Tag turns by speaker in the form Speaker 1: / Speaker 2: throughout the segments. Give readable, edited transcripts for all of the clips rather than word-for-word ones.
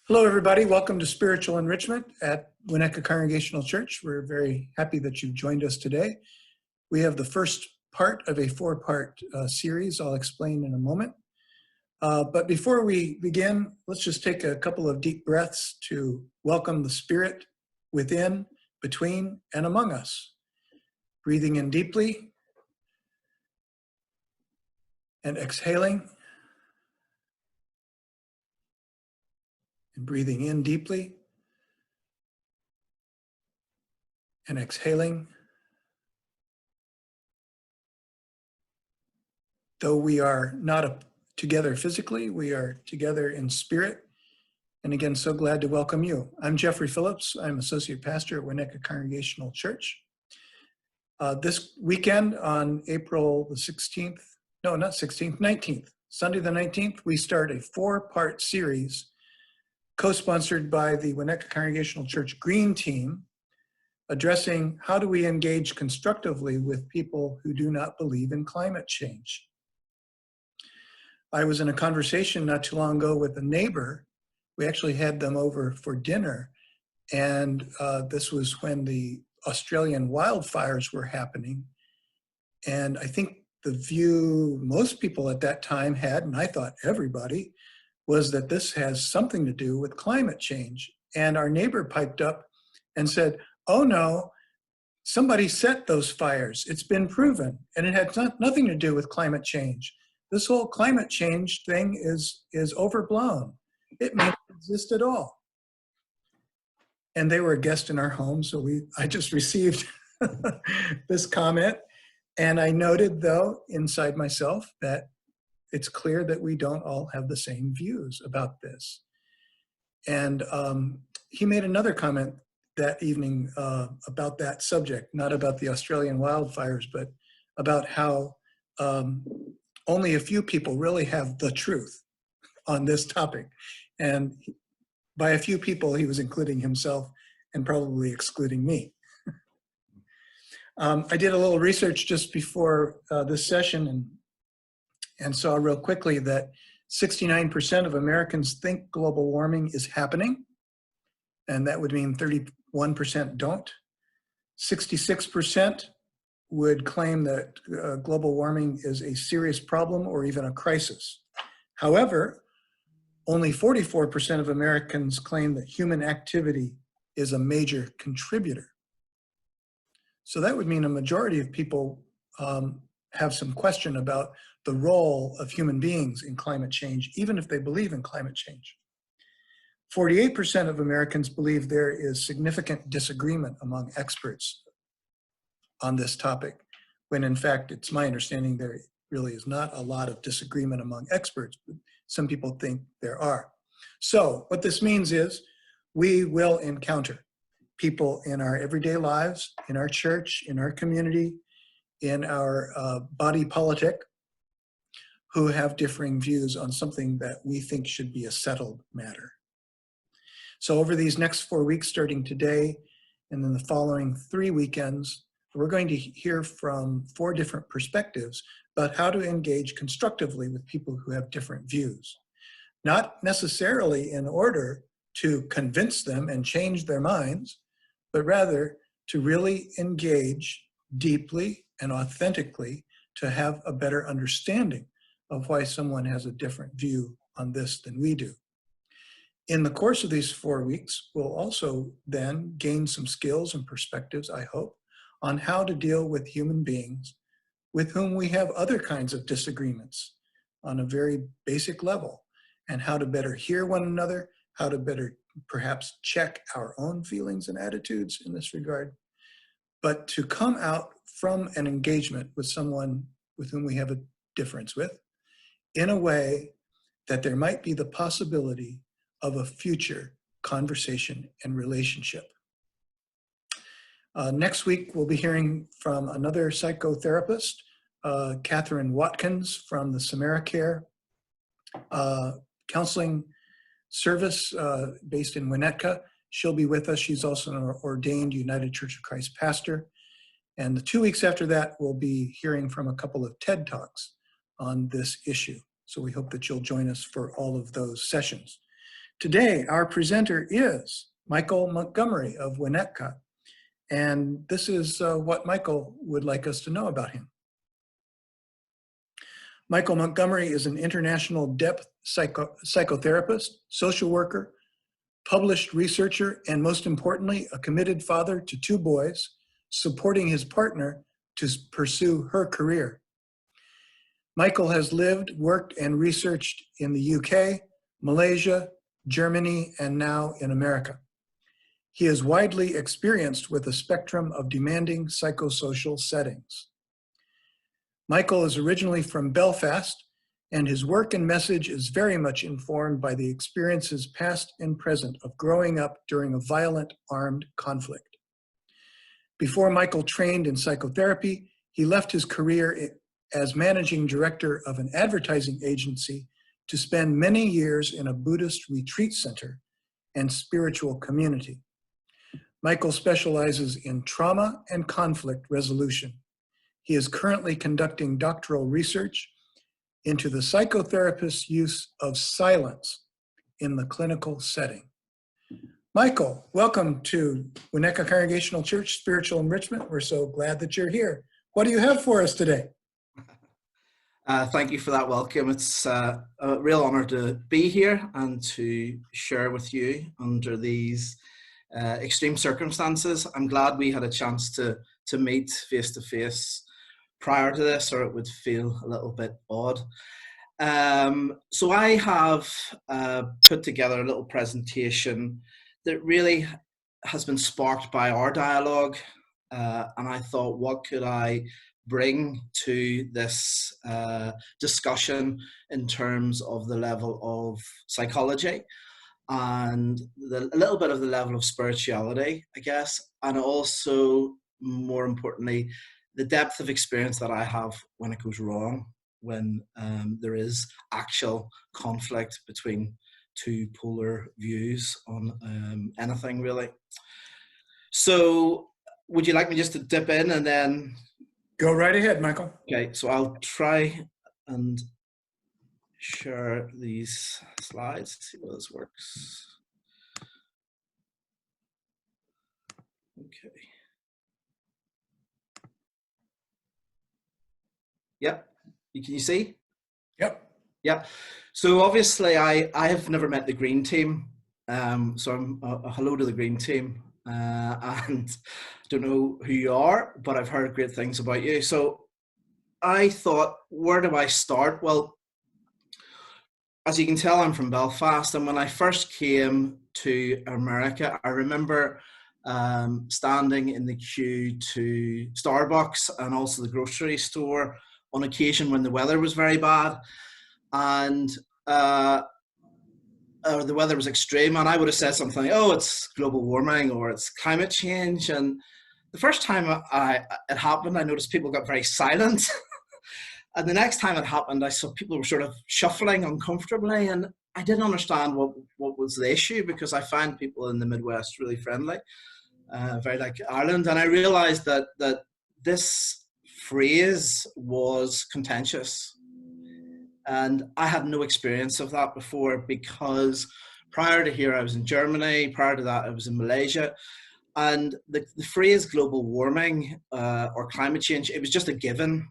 Speaker 1: Hello, everybody. Welcome to Spiritual Enrichment at Winnetka Congregational Church. We're very happy that you've joined us today. We have the first part of a four-part series I'll explain in a moment. But before we begin, let's just take a couple of deep breaths to welcome the Spirit within, between, and among us. Breathing in deeply and exhaling. And breathing in deeply and exhaling. Though we are not together physically, we are together in spirit. And again, so glad to welcome you. I'm Jeffrey Phillips. I'm Associate Pastor at Winnetka Congregational Church. This weekend on April the 16th, no, not 16th, 19th, Sunday the 19th, we start a four-part series co-sponsored by the Winnetka Congregational Church Green Team, addressing how do we engage constructively with people who do not believe in climate change. I was in a conversation not too long ago with a neighbor. We actually had them over for dinner, and this was when the Australian wildfires were happening. And I think the view most people at that time had, and I thought everybody, was that this has something to do with climate change. And our neighbor piped up and said, oh no, somebody set those fires. It's been proven, and it had nothing to do with climate change. This whole climate change thing is overblown. It may not exist at all. And they were a guest in our home, so I just received this comment. And I noted, though, inside myself that it's clear that we don't all have the same views about this. And he made another comment that evening about that subject, not about the Australian wildfires, but about how only a few people really have the truth on this topic. And by a few people, he was including himself and probably excluding me. I did a little research just before this session and saw real quickly that 69% of Americans think global warming is happening, and that would mean 31% don't. 66% would claim that global warming is a serious problem or even a crisis. However, only 44% of Americans claim that human activity is a major contributor. So that would mean a majority of people have some question about the role of human beings in climate change, even if they believe in climate change. 48% of Americans believe there is significant disagreement among experts on this topic, when in fact, it's my understanding there really is not a lot of disagreement among experts, but some people think there are. So what this means is we will encounter people in our everyday lives, in our church, in our community, in our body politic, who have differing views on something that we think should be a settled matter. So over these next 4 weeks, starting today, and then the following 3 weekends, we're going to hear from 4 different perspectives about how to engage constructively with people who have different views. Not necessarily in order to convince them and change their minds, but rather to really engage deeply and authentically to have a better understanding of why someone has a different view on this than we do. In the course of these 4 weeks, we'll also then gain some skills and perspectives, I hope, on how to deal with human beings with whom we have other kinds of disagreements on a very basic level, and how to better hear one another, how to better perhaps check our own feelings and attitudes in this regard, but to come out from an engagement with someone with whom we have a difference with in a way that there might be the possibility of a future conversation and relationship. Next week, we'll be hearing from another psychotherapist, Catherine Watkins from the Samaricare counseling service based in Winnetka. She'll be with us. She's also an ordained United Church of Christ pastor. And the 2 weeks after that, we'll be hearing from a couple of TED Talks on this issue. So we hope that you'll join us for all of those sessions. Today, our presenter is Michael Montgomery of Winnetka, and this is what Michael would like us to know about him. Michael Montgomery is an international depth psychotherapist, social worker, published researcher, and most importantly, a committed father to 2 boys, supporting his partner to pursue her career. Michael has lived, worked, and researched in the UK, Malaysia, Germany, and now in America. He is widely experienced with a spectrum of demanding psychosocial settings. Michael is originally from Belfast, and his work and message is very much informed by the experiences past and present of growing up during a violent armed conflict. Before Michael trained in psychotherapy, he left his career as managing director of an advertising agency to spend many years in a Buddhist retreat center and spiritual community. Michael specializes in trauma and conflict resolution. He is currently conducting doctoral research into the psychotherapist's use of silence in the clinical setting. Michael, welcome to Winnetka Congregational Church Spiritual Enrichment. We're so glad that you're here. What do you have for us today?
Speaker 2: Thank you for that welcome. It's a real honor to be here and to share with you under these extreme circumstances. I'm glad we had a chance to meet face to face prior to this, or it would feel a little bit odd. So I have put together a little presentation that really has been sparked by our dialogue, and I thought, what could I bring to this discussion in terms of the level of psychology and a little bit of the level of spirituality, I guess, and also, more importantly, the depth of experience that I have when it goes wrong, when there is actual conflict between 2 polar views on anything, really. So would you like me just to dip in and then...
Speaker 1: Go right ahead, Michael.
Speaker 2: Okay, so I'll try and share these slides, see how this works. Okay. Yep, can you see?
Speaker 1: Yep.
Speaker 2: Yep. So obviously I have never met the green team. So I'm a hello to the green team. And I don't know who you are, but I've heard great things about you. So I thought, where do I start? Well, as you can tell, I'm from Belfast. And when I first came to America, I remember standing in the queue to Starbucks and also the grocery store on occasion when the weather was very bad. And the weather was extreme, and I would have said something like, oh, it's global warming or it's climate change. And the first time it happened, I noticed people got very silent. And the next time it happened, I saw people were sort of shuffling uncomfortably, and I didn't understand what was the issue, because I find people in the Midwest really friendly, very like Ireland. And I realized that this phrase was contentious. And I had no experience of that before, because prior to here, I was in Germany. Prior to that, I was in Malaysia. And the phrase global warming or climate change, it was just a given,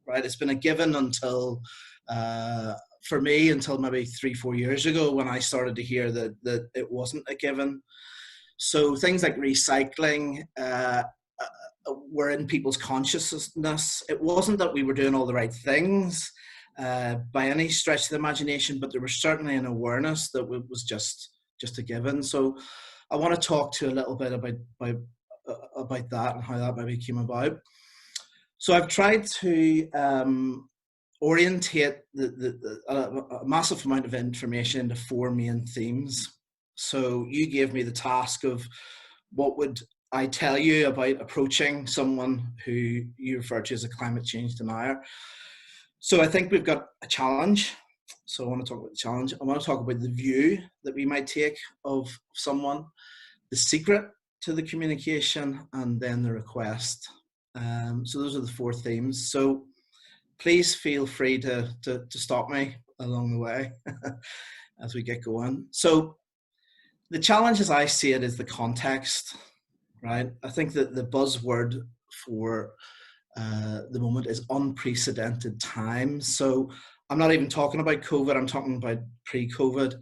Speaker 2: right? It's been a given until, for me, until maybe 3-4 years ago, when I started to hear that it wasn't a given. So things like recycling were in people's consciousness. It wasn't that we were doing all the right things by any stretch of the imagination, but there was certainly an awareness that it was just a given. So I want to talk to you a little bit about that and how that maybe came about. So I've tried to orientate a massive amount of information into 4 main themes. So you gave me the task of what would I tell you about approaching someone who you refer to as a climate change denier. So I think we've got a challenge. So I want to talk about the challenge. I want to talk about the view that we might take of someone, the secret to the communication, and then the request. So those are the 4 themes. So please feel free to stop me along the way as we get going. So the challenge as I see it is the context, right? I think that the buzzword for the moment is unprecedented times. So I'm not even talking about COVID, I'm talking about pre-COVID.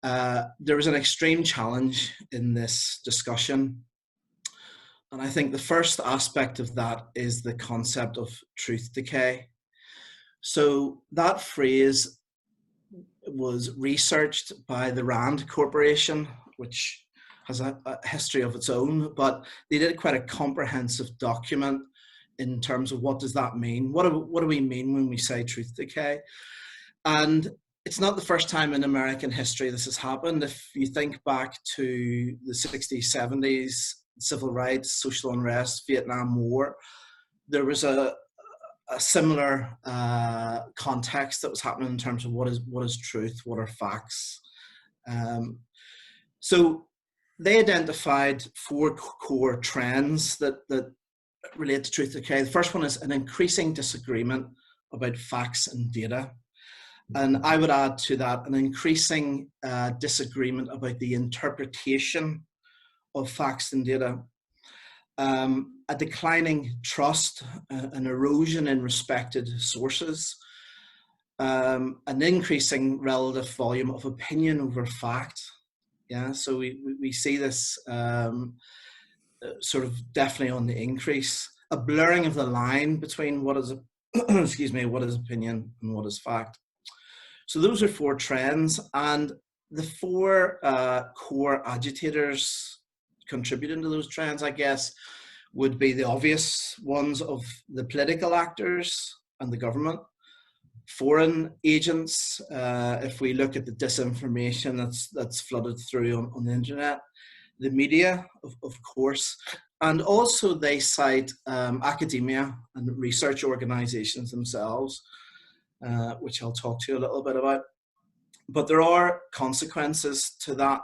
Speaker 2: There was an extreme challenge in this discussion. And I think the first aspect of that is the concept of truth decay. So that phrase was researched by the Rand Corporation, which has a history of its own, but they did quite a comprehensive document in terms of what does that mean? What do we mean when we say truth decay? And it's not the first time in American history this has happened. If you think back to the 60s, 70s, civil rights, social unrest, Vietnam War, there was a similar context that was happening in terms of what is truth, what are facts. So they identified 4 core trends that relate to truth decay. The first one is an increasing disagreement about facts and data. And I would add to that an increasing disagreement about the interpretation of facts and data. A declining trust, an erosion in respected sources, an increasing relative volume of opinion over fact. Yeah, so we see this sort of definitely on the increase. A blurring of the line between what is excuse me, what is opinion and what is fact. So those are 4 trends, and the 4 core agitators contributing to those trends, I guess, would be the obvious ones of the political actors and the government, foreign agents, if we look at the disinformation that's flooded through on the internet, the media, of course, and also they cite academia and research organizations themselves, which I'll talk to you a little bit about. But there are consequences to that.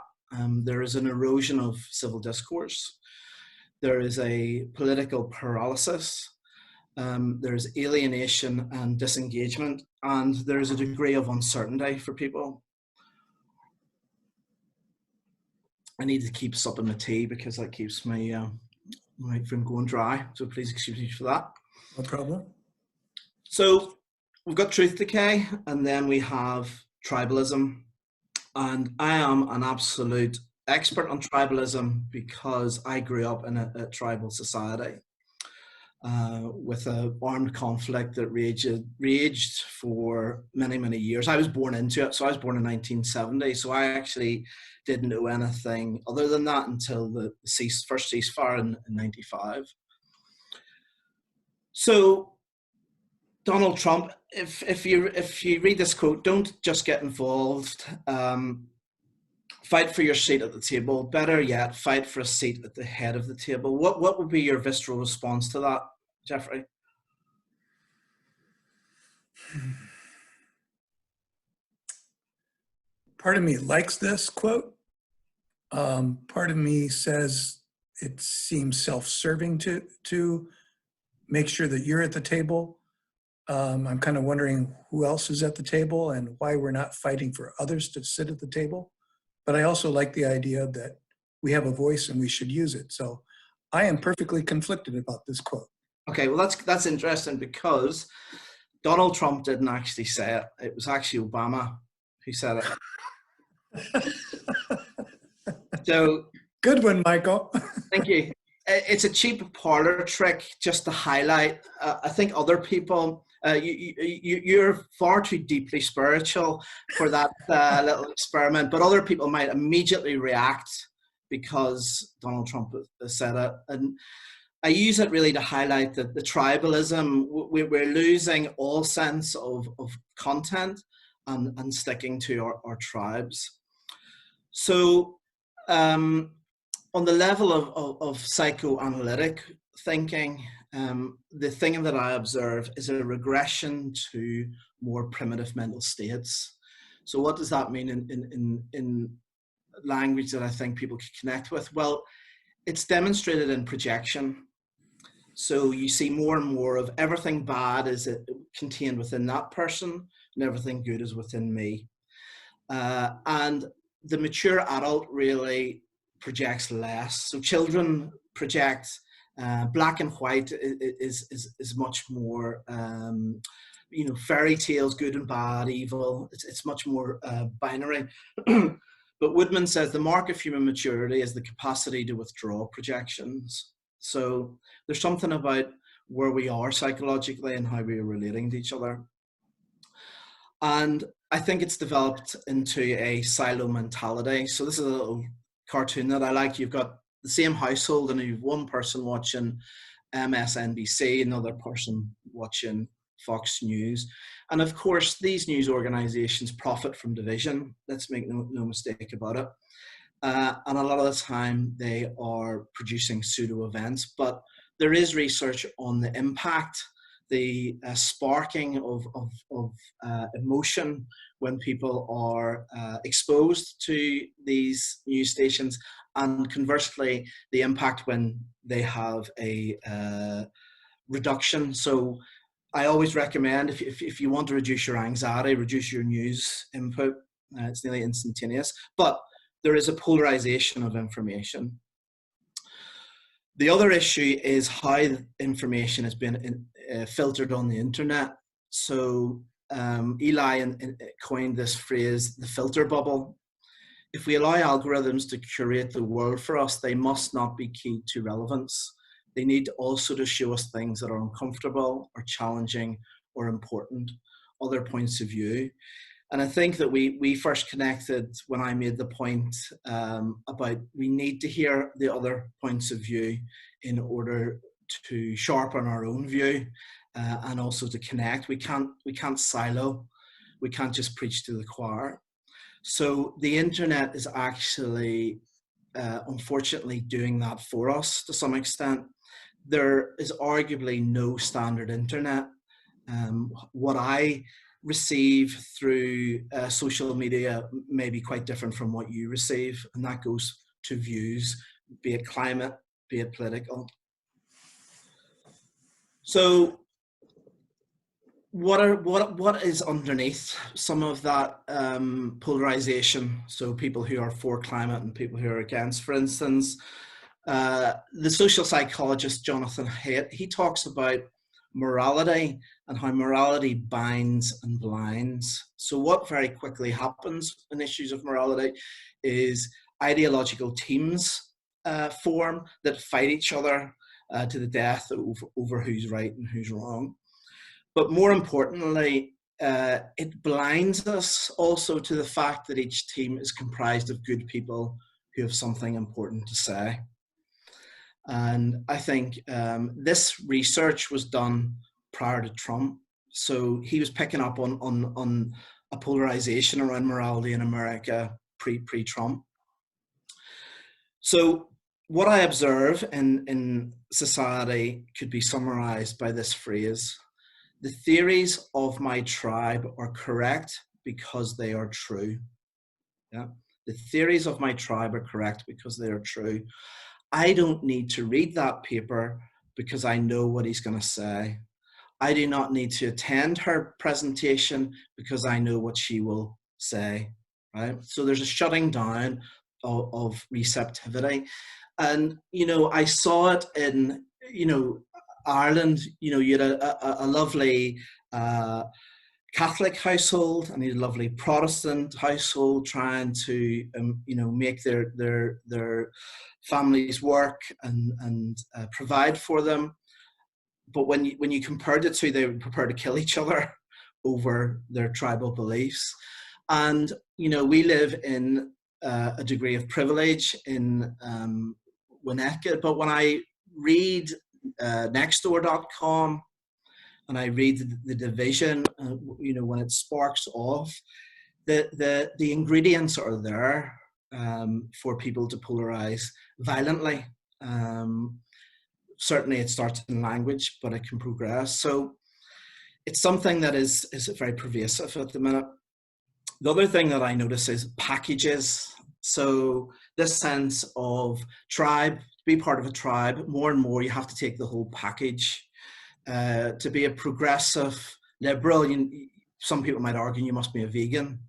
Speaker 2: There is an erosion of civil discourse. There is a political paralysis. There is alienation and disengagement, and there is a degree of uncertainty for people. I need to keep supping my tea because that keeps my from going dry. So please excuse me for that.
Speaker 1: No problem.
Speaker 2: So we've got truth decay, and then we have tribalism. And I am an absolute expert on tribalism because I grew up in a tribal society with an armed conflict that raged for many, many years. I was born into it. So I was born in 1970. So I actually didn't know anything other than that until the first ceasefire in 95. So Donald Trump, if you read this quote, don't just get involved. Fight for your seat at the table. Better yet, fight for a seat at the head of the table. What would be your visceral response to that, Jeffrey?
Speaker 1: Part of me likes this quote. Part of me says it seems self-serving to make sure that you're at the table. I'm kind of wondering who else is at the table and why we're not fighting for others to sit at the table. But I also like the idea that we have a voice and we should use it. So I am perfectly conflicted about this quote.
Speaker 2: Okay, well that's interesting because Donald Trump didn't actually say it. It was actually Obama who said it. So
Speaker 1: good one, Michael.
Speaker 2: Thank you. It's a cheap parlor trick just to highlight. I think other people, you're far too deeply spiritual for that little experiment, but other people might immediately react because Donald Trump has said it. And I use it really to highlight that the tribalism, we're losing all sense of content and sticking to our tribes. So, on the level of psychoanalytic thinking, the thing that I observe is a regression to more primitive mental states. So what does that mean in language that I think people can connect with? Well, it's demonstrated in projection. So you see more and more of everything bad contained within that person, and everything good is within me. And the mature adult really projects less. So children project black and white is much more, fairy tales, good and bad, evil. It's much more binary. But Woodman says the mark of human maturity is the capacity to withdraw projections. So there's something about where we are psychologically and how we are relating to each other. And I think it's developed into a silo mentality. So this is a little cartoon that I like. You've got the same household and you've one person watching MSNBC, another person watching Fox News. And of course, these news organizations profit from division. Let's make no mistake about it. And a lot of the time they are producing pseudo events, but there is research on the impact, the sparking of emotion when people are exposed to these news stations, and conversely, the impact when they have a reduction. So I always recommend if you want to reduce your anxiety, reduce your news input. It's nearly instantaneous, but there is a polarization of information. The other issue is how information has been filtered on the internet. So Eli coined this phrase, the filter bubble. If we allow algorithms to curate the world for us, they must not be keyed to relevance. They need also to show us things that are uncomfortable or challenging or important, other points of view. And I think that we first connected when I made the point about we need to hear the other points of view in order to sharpen our own view and also to connect. We can't silo. We can't just preach to the choir. So the internet is actually, unfortunately, doing that for us to some extent. There is arguably no standard internet. What I receive through social media may be quite different from what you receive, and that goes to views, be it climate, be it political. So what is underneath some of that polarization? So people who are for climate and people who are against, for instance, the social psychologist Jonathan Haidt, he talks about morality and how morality binds and blinds. So what very quickly happens in issues of morality is ideological teams form that fight each other to the death over who's right and who's wrong. But more importantly, it blinds us also to the fact that each team is comprised of good people who have something important to say. And I think this research was done prior to Trump. So he was picking up on a polarization around morality in America pre-Trump. So what I observe in society could be summarized by this phrase: the theories of my tribe are correct because they are true. Yeah, the theories of my tribe are correct because they are true. I don't need to read that paper because I know what he's going to say. I do not need to attend her presentation because I know what she will say, right? So there's a shutting down of receptivity. And, I saw it in, Ireland. You had a lovely Catholic household and a lovely Protestant household trying to, make their families work and provide for them. But when you compared the two, they were prepared to kill each other over their tribal beliefs. And, we live in a degree of privilege in Winnetka, but when I read nextdoor.com and I read the division, when it sparks off, the ingredients are there for people to polarize violently. Certainly it starts in language, but it can progress. So it's something that is very pervasive at the minute. The other thing that I notice is packages. So this sense of tribe, to be part of a tribe, more and more you have to take the whole package. To be a progressive liberal, some people might argue you must be a vegan.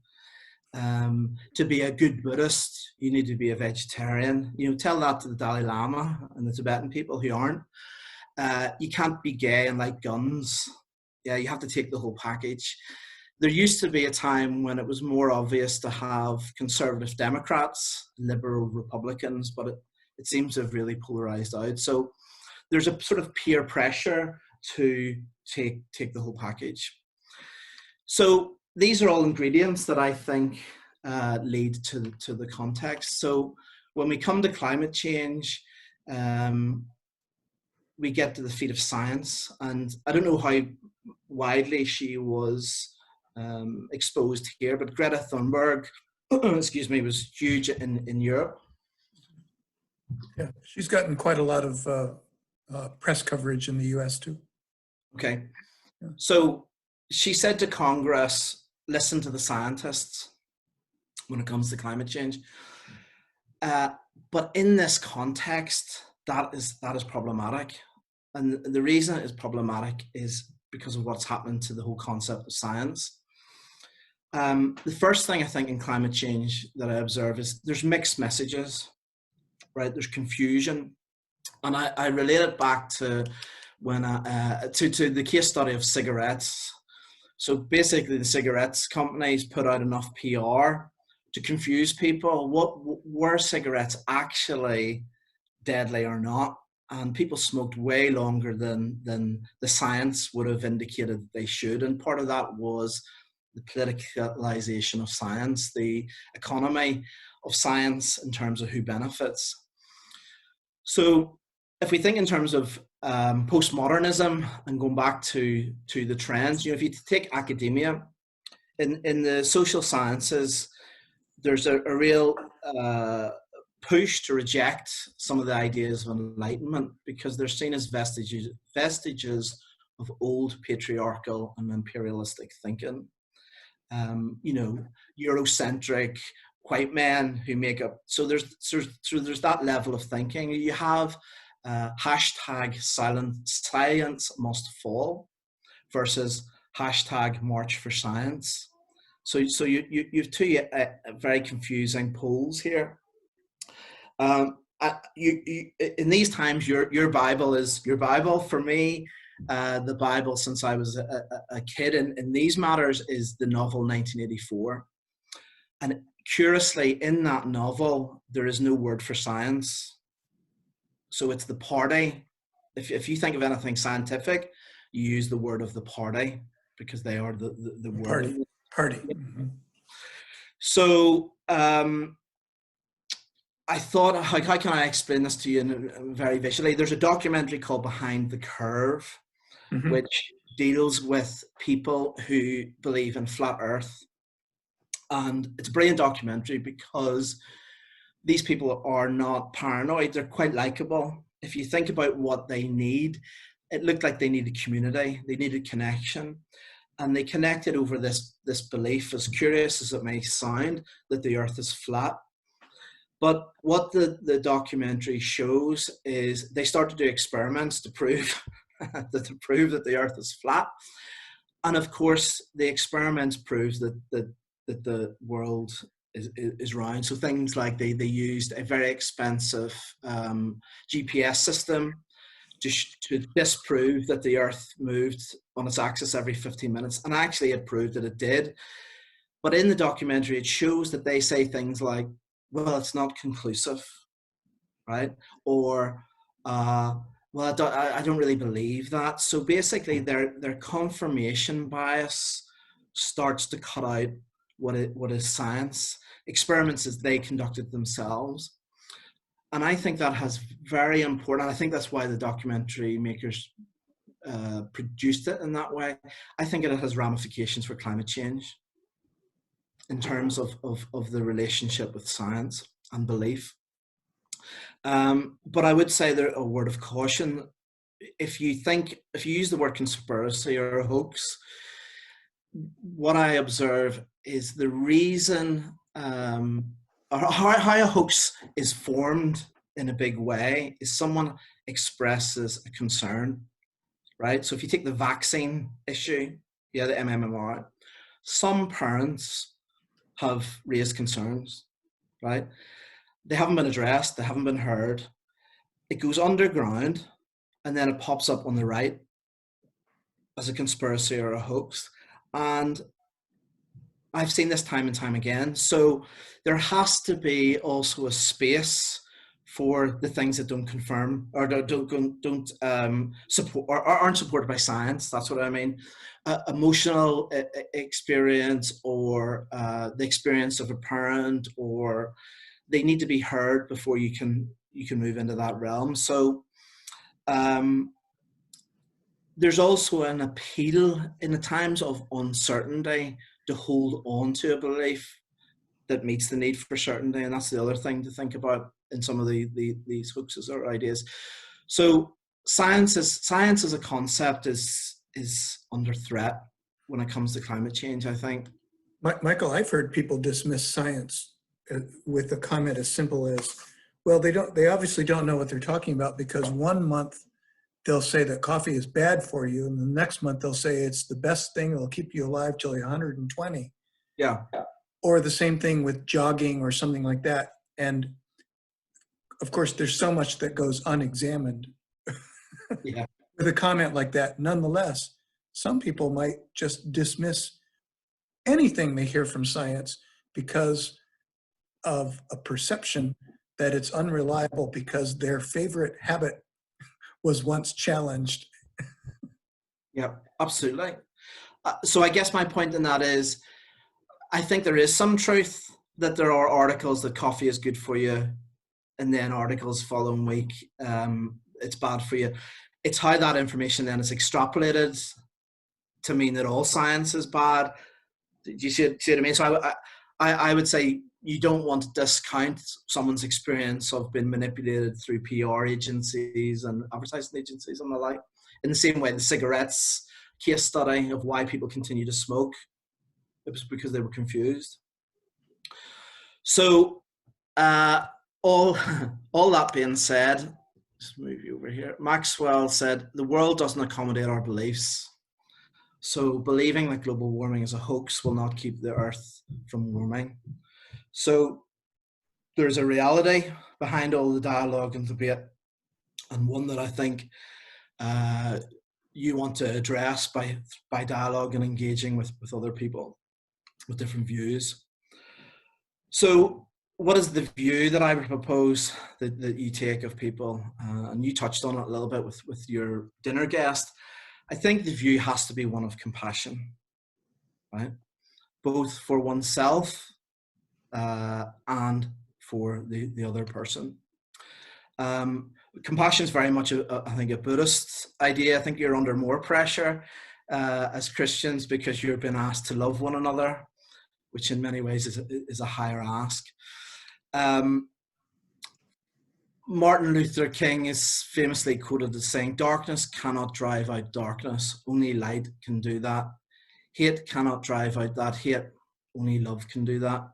Speaker 2: To be a good Buddhist, you need to be a vegetarian. Tell that to the Dalai Lama and the Tibetan people who aren't. You can't be gay and like guns. Yeah, you have to take the whole package. There used to be a time when it was more obvious to have conservative Democrats, liberal Republicans, but it seems to have really polarized out. So there's a sort of peer pressure to take the whole package. So these are all ingredients that I think lead to the context. So when we come to climate change, we get to the feet of science, and I don't know how widely she was exposed here, but Greta Thunberg, excuse me, was huge in Europe.
Speaker 1: Yeah, she's gotten quite a lot of press coverage in the US too.
Speaker 2: Okay.
Speaker 1: Yeah.
Speaker 2: So she said to Congress, listen to the scientists when it comes to climate change. But in this context, that is problematic. And the reason it is problematic is because of what's happening to the whole concept of science. The first thing I think in climate change that I observe is there's mixed messages, right? There's confusion. And I relate it back to when to the case study of cigarettes. So basically the cigarettes companies put out enough PR to confuse people. Were cigarettes actually deadly or not? And people smoked way longer than the science would have indicated they should. And part of that was the politicalization of science, the economy of science in terms of who benefits. So if we think in terms of postmodernism and going back to the trends, if you take academia, in the social sciences, there's a real push to reject some of the ideas of enlightenment because they're seen as vestiges of old patriarchal and imperialistic thinking. Eurocentric white men who make up. So there's that level of thinking. You have hashtag science must fall versus hashtag march for science. So you have two very confusing poles here. In these times, your Bible is your Bible. For me, the Bible since I was a kid in these matters is the novel 1984. And curiously, in that novel, there is no word for science. So it's the party. If you think of anything scientific, you use the word of the party because they are the word.
Speaker 1: Party. Mm-hmm.
Speaker 2: So I thought, how can I explain this to you very visually? There's a documentary called Behind the Curve, mm-hmm. which deals with people who believe in flat Earth. And it's a brilliant documentary because these people are not paranoid. They're quite likable. If you think about what they need, it looked like they needed community. They needed connection. And they connected over this belief, as curious as it may sound, that the Earth is flat. But what the documentary shows is they start to do experiments to prove that the Earth is flat. And of course, the experiments prove that the world is round. So things like they used a very expensive GPS system to disprove that the Earth moved on its axis every 15 minutes. And actually it proved that it did. But in the documentary, it shows that they say things like, well, it's not conclusive, right? Or, well, I don't really believe that. So basically their confirmation bias starts to cut out what is science. Experiments as they conducted themselves. And I think that has very important, I think that's why the documentary makers produced it in that way. I think it has ramifications for climate change in terms of the relationship with science and belief. But I would say there a word of caution. If you use the word conspiracy or hoax, what I observe is the reason or how a hoax is formed in a big way is someone expresses a concern, right? So if you take the vaccine issue, Yeah, the MMR. Some parents have raised concerns, right? They haven't been addressed, they haven't been heard. It goes underground and then it pops up on the right as a conspiracy or a hoax. And I've seen this time and time again. So there has to be also a space for the things that don't confirm or don't support or aren't supported by science. That's what I mean. Emotional experience or the experience of a parent, or they need to be heard before you can move into that realm. So there's also an appeal in the times of uncertainty to hold on to a belief that meets the need for certainty, and that's the other thing to think about in some of these hoaxes or ideas. So science as a concept is under threat when it comes to climate change, I think.
Speaker 1: Michael, I've heard people dismiss science with a comment as simple as, well, they obviously don't know what they're talking about, because one month they'll say that coffee is bad for you, and the next month they'll say it's the best thing, it'll keep you alive till you're 120.
Speaker 2: Yeah.
Speaker 1: Or the same thing with jogging or something like that. And of course, there's so much that goes unexamined.
Speaker 2: Yeah.
Speaker 1: With a comment like that, nonetheless, some people might just dismiss anything they hear from science because of a perception that it's unreliable because their favorite habit was once challenged.
Speaker 2: Yeah, absolutely. So I guess my point in that is, I think there is some truth that there are articles that coffee is good for you, and then articles following week, it's bad for you. It's how that information then is extrapolated to mean that all science is bad. Do you see what I mean? So I would say you don't want to discount someone's experience of being manipulated through PR agencies and advertising agencies and the like. In the same way, the cigarettes case study of why people continue to smoke, it was because they were confused. So all that being said, just move you over here. Maxwell said, the world doesn't accommodate our beliefs. So believing that global warming is a hoax will not keep the earth from warming. So there's a reality behind all the dialogue and debate, and one that I think you want to address by dialogue and engaging with other people with different views. So what is the view that I would propose that you take of people? And you touched on it a little bit with your dinner guest. I think the view has to be one of compassion, right? Both for oneself and for the other person. Compassion is very much, I think, a Buddhist idea. I think you're under more pressure as Christians because you're being asked to love one another, which in many ways is a higher ask. Martin Luther King is famously quoted as saying, darkness cannot drive out darkness, only light can do that. Hate cannot drive out that hate, only love can do that.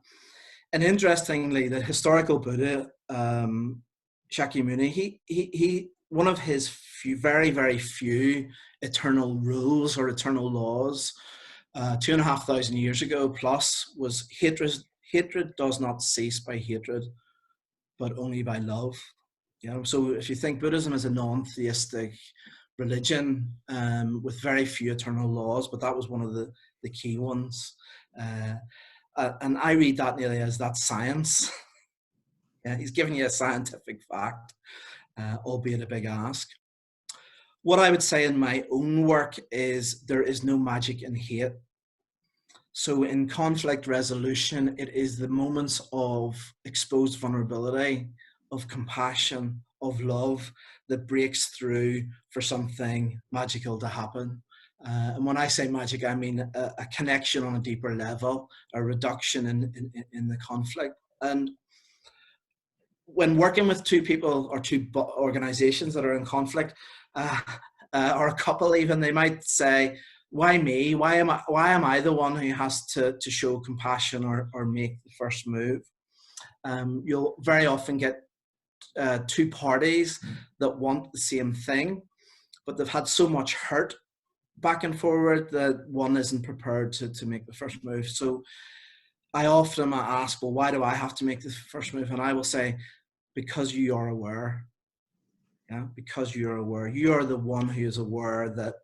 Speaker 2: And interestingly, the historical Buddha, Shakyamuni, he one of his very, very few eternal rules or eternal laws 2,500 years ago plus was hatred does not cease by hatred, but only by love. You know, so if you think Buddhism is a non-theistic religion with very few eternal laws, but that was one of the key ones. And I read that nearly as that's science. Yeah, he's giving you a scientific fact, albeit a big ask. What I would say in my own work is there is no magic in hate. So in conflict resolution, it is the moments of exposed vulnerability, of compassion, of love that breaks through for something magical to happen. And when I say magic, I mean a connection on a deeper level, a reduction in the conflict. And when working with two people or two organizations that are in conflict, or a couple even, they might say, why me? Why am I the one who has to show compassion or make the first move? You'll very often get two parties that want the same thing, but they've had so much hurt back and forward that one isn't prepared to make the first move. So I often ask, well, why do I have to make the first move? And I will say, because you are aware. Yeah, because you're aware. You are the one who is aware that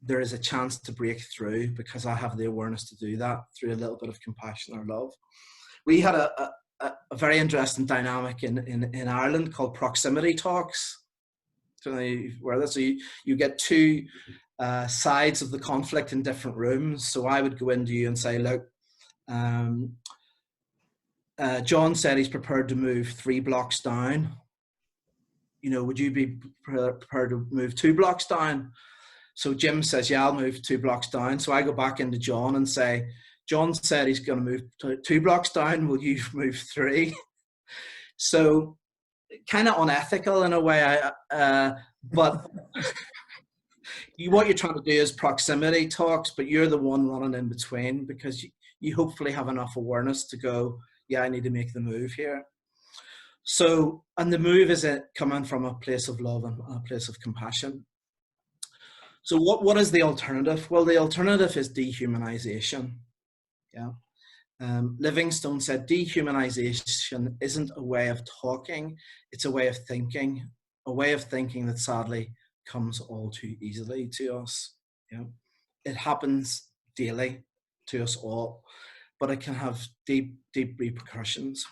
Speaker 2: there is a chance to break through, because I have the awareness to do that through a little bit of compassion or love. We had a very interesting dynamic in Ireland called proximity talks. So you get two sides of the conflict in different rooms. So I would go into you and say, look, John said he's prepared to move 3 blocks down. Would you be prepared to move 2 blocks down? So Jim says, yeah, I'll move 2 blocks down. So I go back into John and say, John said he's going to move 2 blocks down. Will you move 3? So kind of unethical in a way, but what you're trying to do is proximity talks, but you're the one running in between, because you hopefully have enough awareness to go, yeah, I need to make the move here. So, and the move is coming from a place of love and a place of compassion. So what is the alternative? Well, the alternative is dehumanization. Yeah. Livingstone said dehumanization isn't a way of talking, it's a way of thinking that sadly comes all too easily to us. Yeah. It happens daily to us all, but it can have deep, deep repercussions.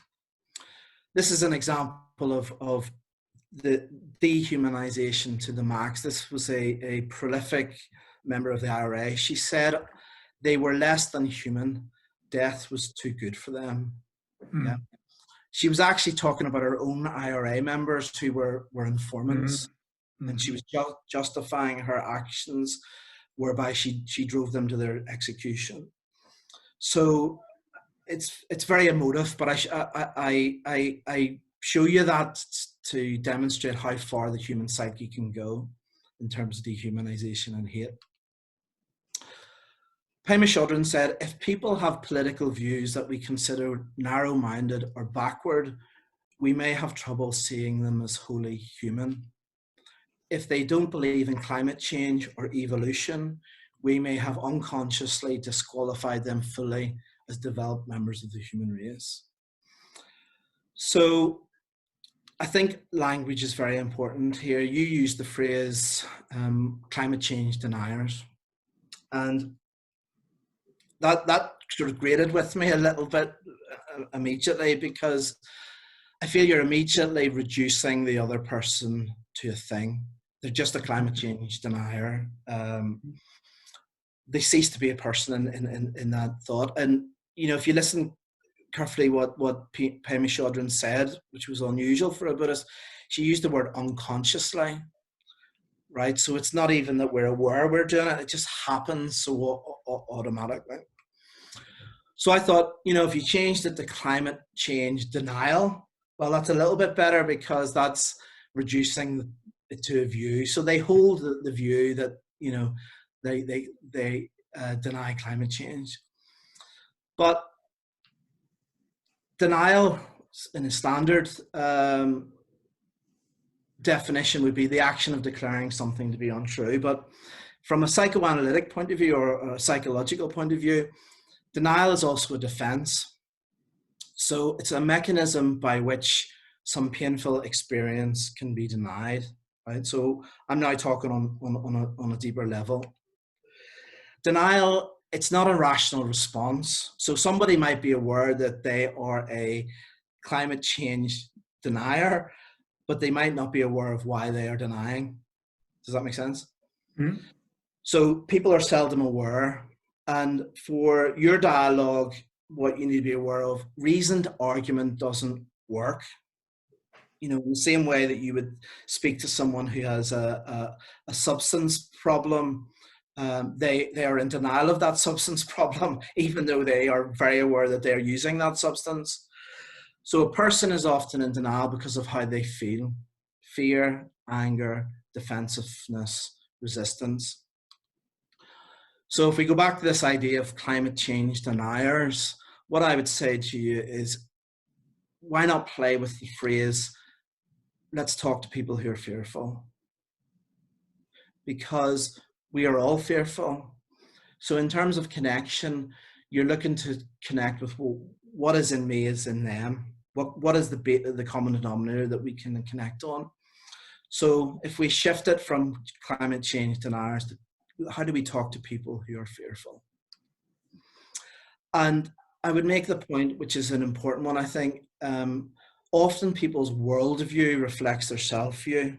Speaker 2: This is an example of the dehumanization to the max. This was a prolific member of the IRA. She said they were less than human. Death was too good for them. Yeah. She was actually talking about her own IRA members who were informants, and she was justifying her actions whereby she drove them to their execution. So it's very emotive, but I show you that to demonstrate how far the human psyche can go in terms of dehumanization and hate. Pema Chodron said, if people have political views that we consider narrow-minded or backward, we may have trouble seeing them as wholly human. If they don't believe in climate change or evolution, we may have unconsciously disqualified them fully as developed members of the human race. So I think language is very important here. You use the phrase climate change deniers, and that sort of grated with me a little bit immediately, because I feel you're immediately reducing the other person to a thing. They're just a climate change denier. They cease to be a person in that thought. And if you listen carefully what Pema Chodron said, which was unusual for a Buddhist, she used the word unconsciously, right? So it's not even that we're aware we're doing it, it just happens so automatically. So I thought, if you changed it to climate change denial, well, that's a little bit better, because that's reducing it to a view. So they hold the view that, they deny climate change. But denial in a standard definition would be the action of declaring something to be untrue. But from a psychoanalytic point of view, or a psychological point of view, denial is also a defense. So it's a mechanism by which some painful experience can be denied, right? So I'm now talking on a deeper level. Denial, it's not a rational response. So somebody might be aware that they are a climate change denier, but they might not be aware of why they are denying. Does that make sense? Mm-hmm. So people are seldom aware. And for your dialogue, what you need to be aware of, reasoned argument doesn't work. In the same way that you would speak to someone who has a substance problem, they are in denial of that substance problem, even though they are very aware that they're using that substance. So a person is often in denial because of how they feel: fear, anger, defensiveness, resistance. So if we go back to this idea of climate change deniers, what I would say to you is, why not play with the phrase, let's talk to people who are fearful? Because We are all fearful. So in terms of connection, you're looking to connect with, well, what is in me is in them. What is the common denominator that we can connect on? So if we shift it from climate change deniers to how do we talk to people who are fearful? And I would make the point, which is an important one, I think, often people's worldview reflects their self-view,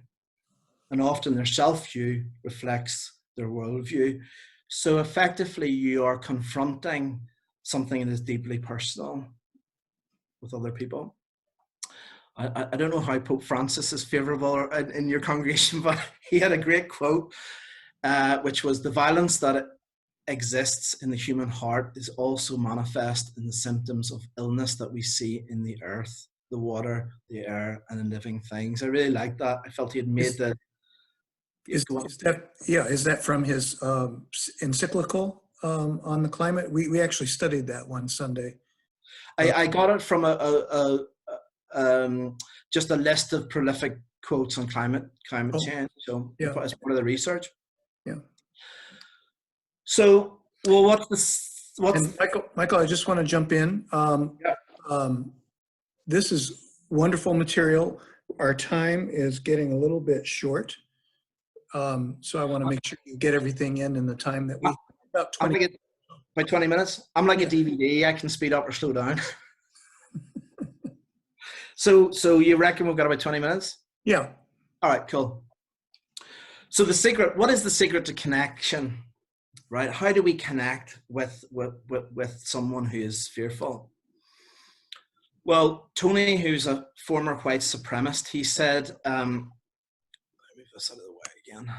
Speaker 2: and often their self-view reflects their worldview. So effectively, you are confronting something that is deeply personal with other people. I don't know how Pope Francis is favorable in your congregation, but he had a great quote, which was, the violence that exists in the human heart is also manifest in the symptoms of illness that we see in the earth, the water, the air, and the living things. I really like that. I felt he had made the...
Speaker 1: Is that from his encyclical on the climate? We actually studied that one Sunday.
Speaker 2: I got it from just a list of prolific quotes on climate change. So as part of the research.
Speaker 1: Yeah.
Speaker 2: So, well,
Speaker 1: and Michael, I just want to jump in. This is wonderful material. Our time is getting a little bit short. So I want to make sure you get everything in the time that we, about 20.
Speaker 2: By 20 minutes. I'm like a DVD. I can speed up or slow down. So you reckon we've got about 20 minutes?
Speaker 1: Yeah.
Speaker 2: All right, cool. So what is the secret to connection, right? How do we connect with someone who is fearful? Well, Tony, who's a former white supremacist, he said, let me move this out of the way again.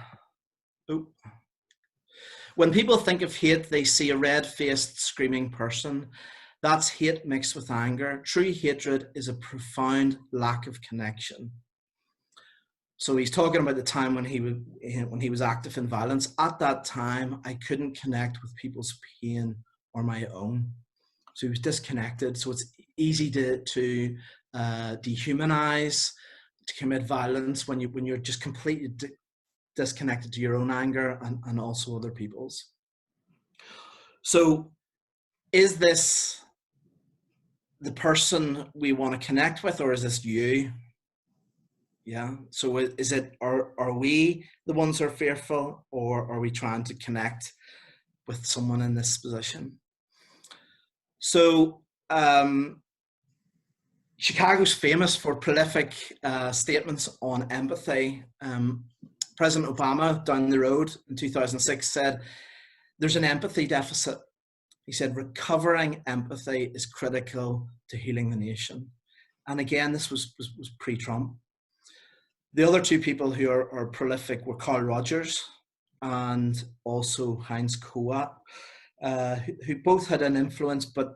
Speaker 2: Oop. When people think of hate, they see a red-faced, screaming person. That's hate mixed with anger. True hatred is a profound lack of connection. So he's talking about the time when he was active in violence. At that time, I couldn't connect with people's pain or my own. So he was disconnected. So it's easy to dehumanize, to commit violence when you're just completely disconnected to your own anger and also other people's. So is this the person we want to connect with, or is this you? Yeah. So is it, are we the ones who are fearful, or are we trying to connect with someone in this position? So Chicago's famous for prolific statements on empathy. President Obama down the road in 2006 said, there's an empathy deficit. He said, recovering empathy is critical to healing the nation. And again, this was pre-Trump. The other two people who are prolific were Carl Rogers and also Heinz Kohut, who both had an influence, but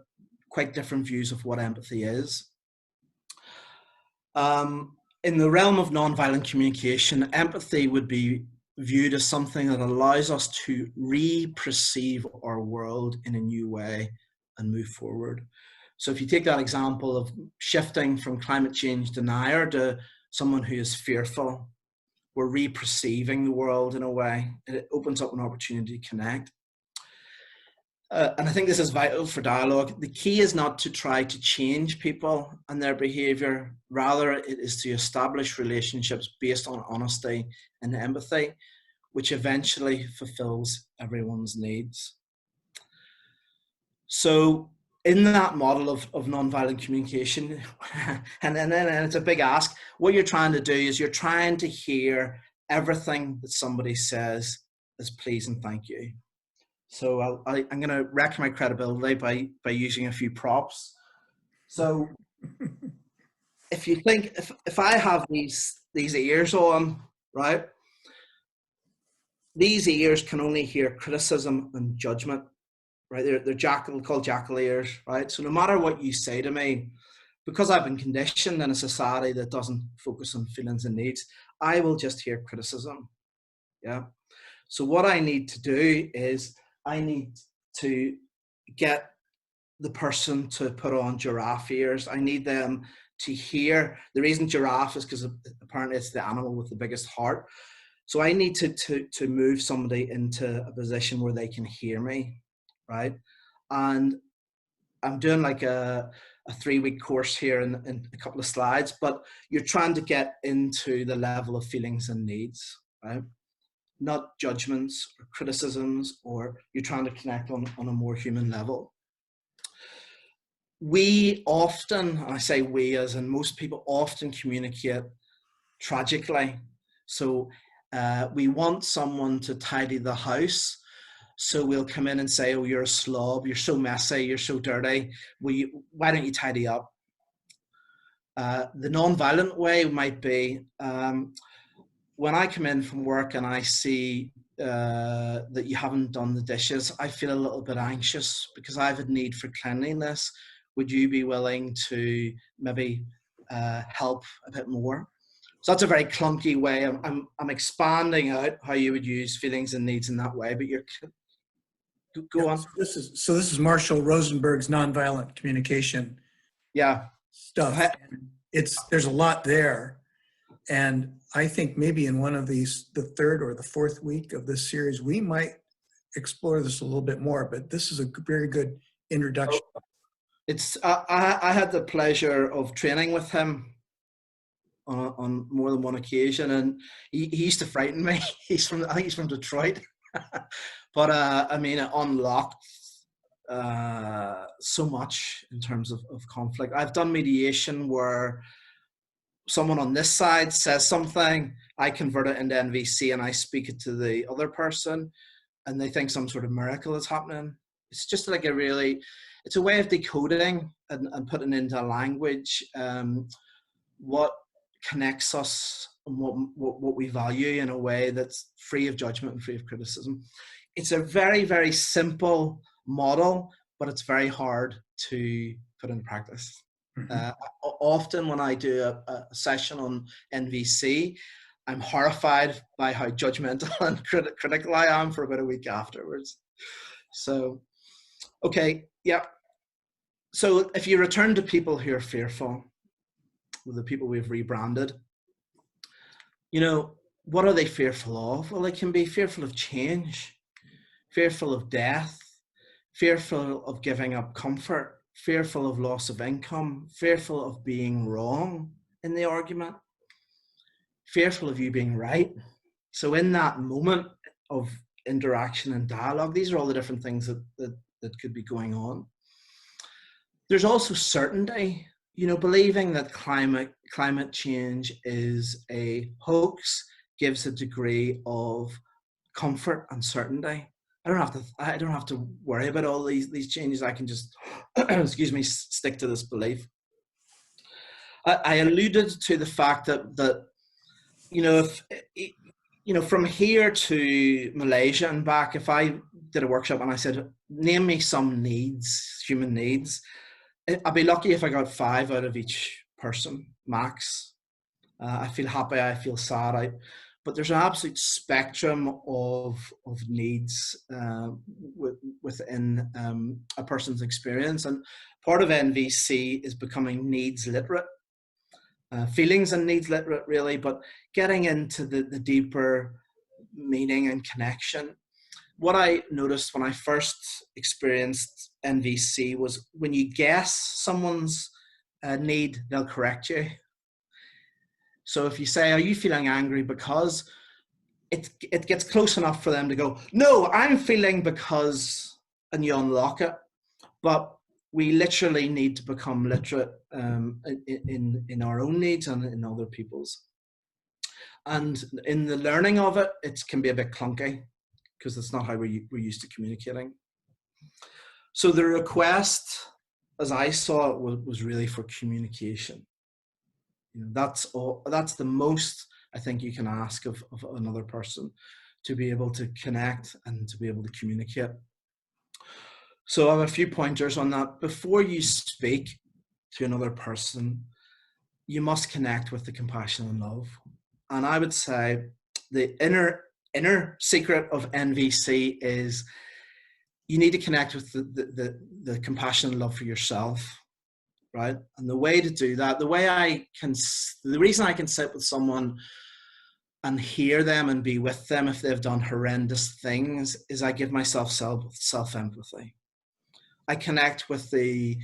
Speaker 2: quite different views of what empathy is. In the realm of nonviolent communication, empathy would be viewed as something that allows us to re-perceive our world in a new way and move forward. So if you take that example of shifting from climate change denier to someone who is fearful, we're re-perceiving the world in a way. It opens up an opportunity to connect. And I think this is vital for dialogue. The key is not to try to change people and their behavior. Rather, it is to establish relationships based on honesty and empathy, which eventually fulfills everyone's needs. So in that model of nonviolent communication, and it's a big ask, what you're trying to do is you're trying to hear everything that somebody says as please and thank you. So I'm going to wreck my credibility by using a few props. So if you think, if I have these ears on, right, these ears can only hear criticism and judgment, right? They're called jackal ears, right? So no matter what you say to me, because I've been conditioned in a society that doesn't focus on feelings and needs, I will just hear criticism, yeah? So what I need to do is I need to get the person to put on giraffe ears. I need them to hear. The reason giraffe is because apparently it's the animal with the biggest heart. So I need to move somebody into a position where they can hear me, right? And I'm doing like a 3-week course here in a couple of slides, but you're trying to get into the level of feelings and needs, right? Not judgments or criticisms, or you're trying to connect on a more human level. We often, I say we as in most people, often communicate tragically. So we want someone to tidy the house. So we'll come in and say, oh, you're a slob, you're so messy, you're so dirty. Why don't you tidy up? The non-violent way might be, when I come in from work and I see that you haven't done the dishes, I feel a little bit anxious because I have a need for cleanliness. Would you be willing to maybe help a bit more? So that's a very clunky way. I'm expanding out how you would use feelings and needs in that way, but you're go on.
Speaker 1: So this is Marshall Rosenberg's nonviolent communication
Speaker 2: Yeah.
Speaker 1: stuff. There's a lot there. And I think maybe in one of these, the 3rd or the 4th week of this series, we might explore this a little bit more, but this is a very good introduction.
Speaker 2: It's I had the pleasure of training with him on more than one occasion, and he used to frighten me. I think he's from Detroit. But I mean, it unlocked so much in terms of conflict. I've done mediation where someone on this side says something, I convert it into NVC and I speak it to the other person, and they think some sort of miracle is happening. It's just like it's a way of decoding and putting into language what connects us and what we value in a way that's free of judgment and free of criticism. It's a very, very simple model, but it's very hard to put in practice. Mm-hmm. Often when I do a session on NVC, I'm horrified by how judgmental and critical I am for about a week afterwards. So, okay, yeah. So if you return to people who are fearful, the people we've rebranded, what are they fearful of? Well, they can be fearful of change, fearful of death, fearful of giving up comfort, fearful of loss of income, fearful of being wrong in the argument, fearful of you being right. So in that moment of interaction and dialogue, these are all the different things that could be going on. There's also certainty, believing that climate change is a hoax gives a degree of comfort and certainty. I don't have to worry about all these changes. I can just, excuse me, stick to this belief. I alluded to the fact that if from here to Malaysia and back, if I did a workshop and I said, name me some needs, human needs, I'd be lucky if I got 5 out of each person, max. I feel happy, I feel sad, but there's an absolute spectrum of needs within a person's experience. And part of NVC is becoming needs literate, feelings and needs literate really, but getting into the deeper meaning and connection. What I noticed when I first experienced NVC was when you guess someone's need, they'll correct you. So if you say, are you feeling angry because, it gets close enough for them to go, no, I'm feeling because, and you unlock it. But we literally need to become literate in our own needs and in other people's. And in the learning of it, it can be a bit clunky because that's not how we're used to communicating. So the request, as I saw it, was really for communication. That's the most I think you can ask of another person, to be able to connect and to be able to communicate. So I have a few pointers on that. Before you speak to another person, you must connect with the compassion and love. And I would say the inner secret of NVC is you need to connect with the compassion and love for yourself, right? And the way to do that, the reason I can sit with someone and hear them and be with them if they've done horrendous things is I give myself self-empathy. I connect with the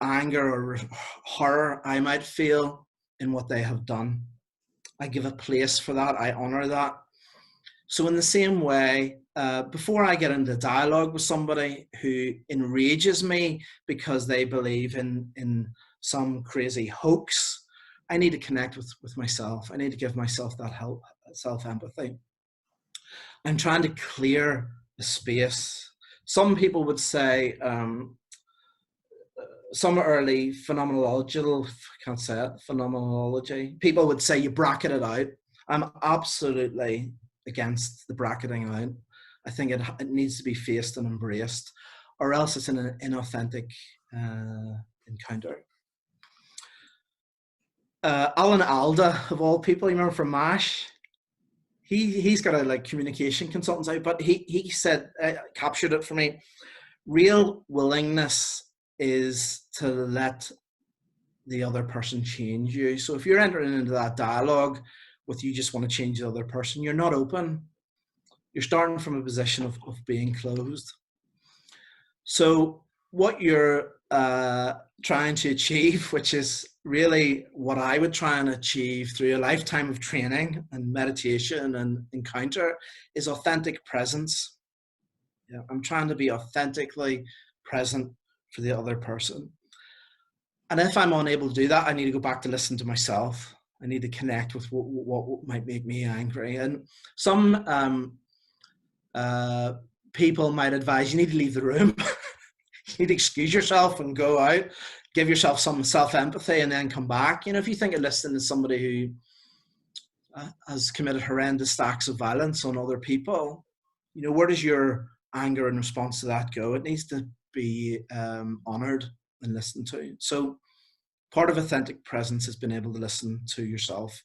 Speaker 2: anger or horror I might feel in what they have done. I give a place for that. I honor that. So in the same way, before I get into dialogue with somebody who enrages me because they believe in some crazy hoax, I need to connect with myself. I need to give myself that help, self-empathy. I'm trying to clear the space. Some people would say, some early phenomenological, can't say it, phenomenology, people would say you bracket it out. I'm absolutely against the bracketing out. I think it needs to be faced and embraced, or else it's an inauthentic encounter. Alan Alda, of all people, you remember from MASH? He's got a like communication consultant out, but he said, captured it for me. Real willingness is to let the other person change you. So if you're entering into that dialogue with you just want to change the other person, you're not open. You're starting from a position of being closed. So what you're trying to achieve, which is really what I would try and achieve through a lifetime of training and meditation and encounter, is authentic presence. Yeah, I'm trying to be authentically present for the other person. And if I'm unable to do that, I need to go back to listen to myself. I need to connect with what might make me angry. And some people might advise you need to leave the room. You need to excuse yourself and go out, give yourself some self-empathy, and then come back. You know, if you think of listening to somebody who has committed horrendous acts of violence on other people, you know, where does your anger in response to that go? It needs to be honored and listened to. So part of authentic presence has been able to listen to yourself.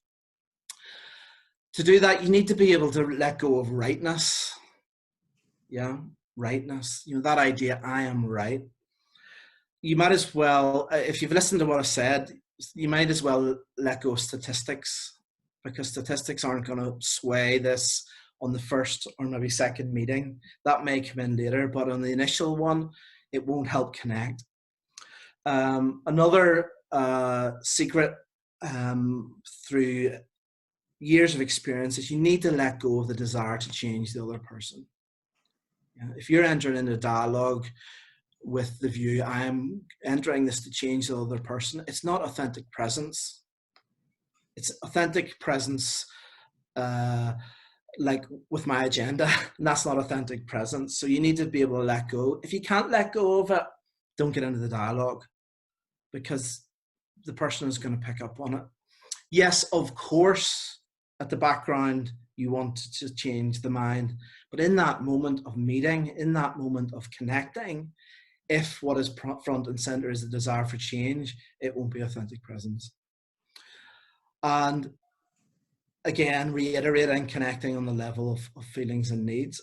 Speaker 2: To do that, you need to be able to let go of rightness. Yeah, rightness. You know, that idea, I am right. You might as well, if you've listened to what I've said, you might as well let go of statistics, because statistics aren't going to sway this on the first or maybe second meeting. That may come in later, but on the initial one, it won't help connect. Another secret through years of experience is you need to let go of the desire to change the other person. Yeah, if you're entering into a dialogue with the view, I am entering this to change the other person, it's not authentic presence. It's authentic presence like with my agenda, and that's not authentic presence. So you need to be able to let go. If you can't let go of it, don't get into the dialogue, because the person is going to pick up on it. Yes, of course, at the background, you want to change the mind. But in that moment of meeting, in that moment of connecting, if what is front and center is the desire for change, it won't be authentic presence. And again, reiterating, connecting on the level of feelings and needs.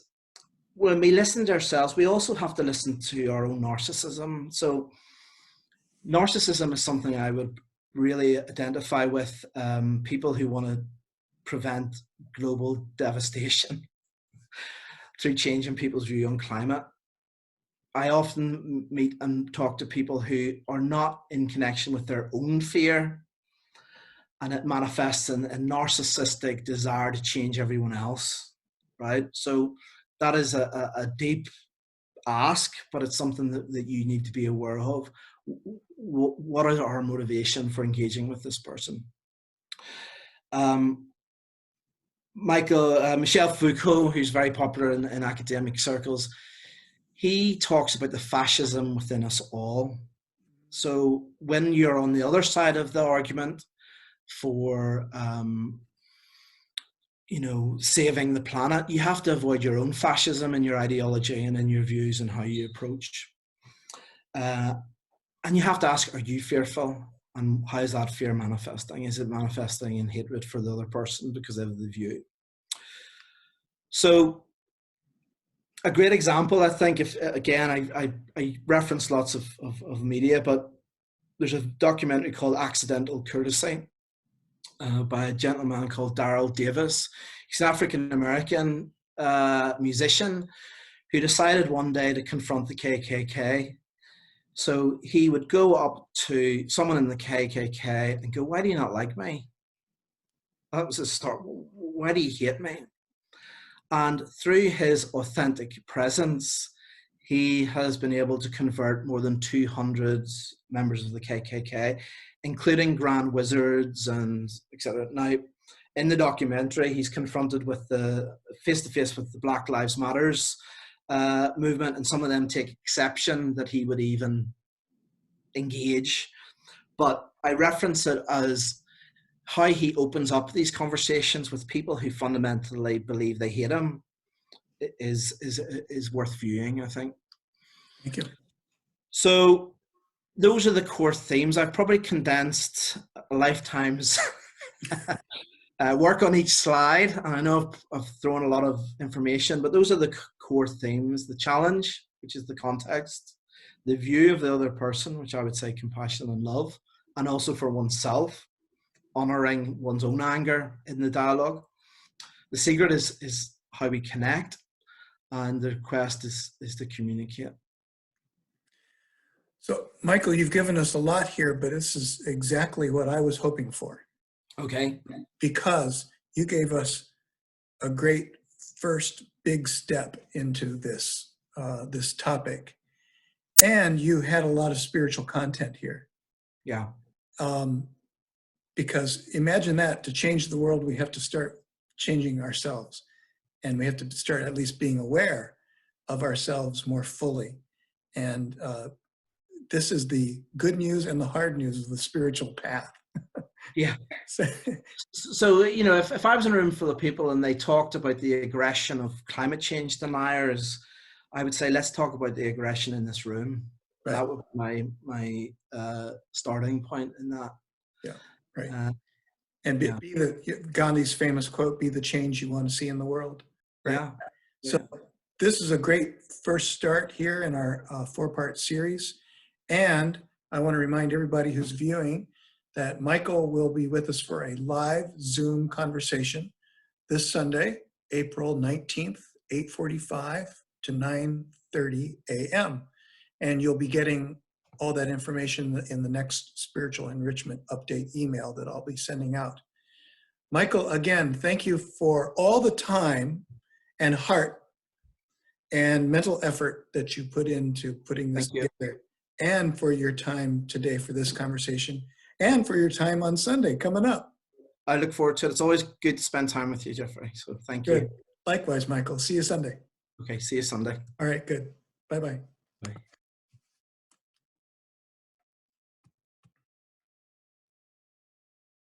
Speaker 2: When we listen to ourselves, we also have to listen to our own narcissism. So narcissism is something I would really identify with people who want to prevent global devastation through changing people's view on climate. I often meet and talk to people who are not in connection with their own fear, and it manifests in a narcissistic desire to change everyone else, right? So that is a deep ask, but it's something that you need to be aware of. What is our motivation for engaging with this person? Michel Foucault, who's very popular in academic circles, he talks about the fascism within us all. So when you're on the other side of the argument for saving the planet, you have to avoid your own fascism in your ideology and in your views and how you approach. And you have to ask, are you fearful? And how is that fear manifesting? Is it manifesting in hatred for the other person because of the view? So a great example, I think, if again, I reference lots of media, but there's a documentary called Accidental Courtesy. by a gentleman called Daryl Davis. He's an African-American musician who decided one day to confront the KKK. So he would go up to someone in the KKK and go, "Why do you not like me?" That was his start. "Why do you hate me?" And through his authentic presence, he has been able to convert more than 200 members of the KKK, including Grand Wizards and etc. Now, in the documentary, he's confronted with the face-to-face with the Black Lives Matters movement, and some of them take exception that he would even engage. But I reference it as how he opens up these conversations with people who fundamentally believe they hate him is worth viewing, I think.
Speaker 1: Thank you.
Speaker 2: So those are the core themes. I've probably condensed a lifetime's work on each slide. And I know I've thrown a lot of information, but those are the core themes: the challenge, which is the context, the view of the other person, which I would say compassion and love, and also for oneself, honoring one's own anger in the dialogue. The secret is how we connect, and the request is to communicate.
Speaker 1: So, Michael, you've given us a lot here, but this is exactly what I was hoping for.
Speaker 2: Okay.
Speaker 1: Because you gave us a great first big step into this this topic, and you had a lot of spiritual content here.
Speaker 2: Yeah.
Speaker 1: Because imagine that, to change the world, we have to start changing ourselves, and we have to start at least being aware of ourselves more fully. And this is the good news and the hard news of the spiritual path.
Speaker 2: Yeah. So, you know, if I was in a room full of people and they talked about the aggression of climate change deniers, I would say, let's talk about the aggression in this room. Right. That would be my starting point in that.
Speaker 1: Yeah, right. And be the Gandhi's famous quote, "Be the change you want to see in the world." Right?
Speaker 2: Yeah.
Speaker 1: So this is a great first start here in our 4-part series. And I want to remind everybody who's viewing that Michael will be with us for a live Zoom conversation this Sunday, April 19th, 8:45 to 9:30 a.m. And you'll be getting all that information in the next spiritual enrichment update email that I'll be sending out. Michael, again, thank you for all the time and heart and mental effort that you put into putting this together, and for your time today for this conversation, and for your time on Sunday coming up.
Speaker 2: I look forward to it. It's always good to spend time with you, Jeffrey. So thank you.
Speaker 1: Likewise, Michael. See you Sunday.
Speaker 2: Okay, see you Sunday.
Speaker 1: All right, good. Bye-bye.
Speaker 2: Bye.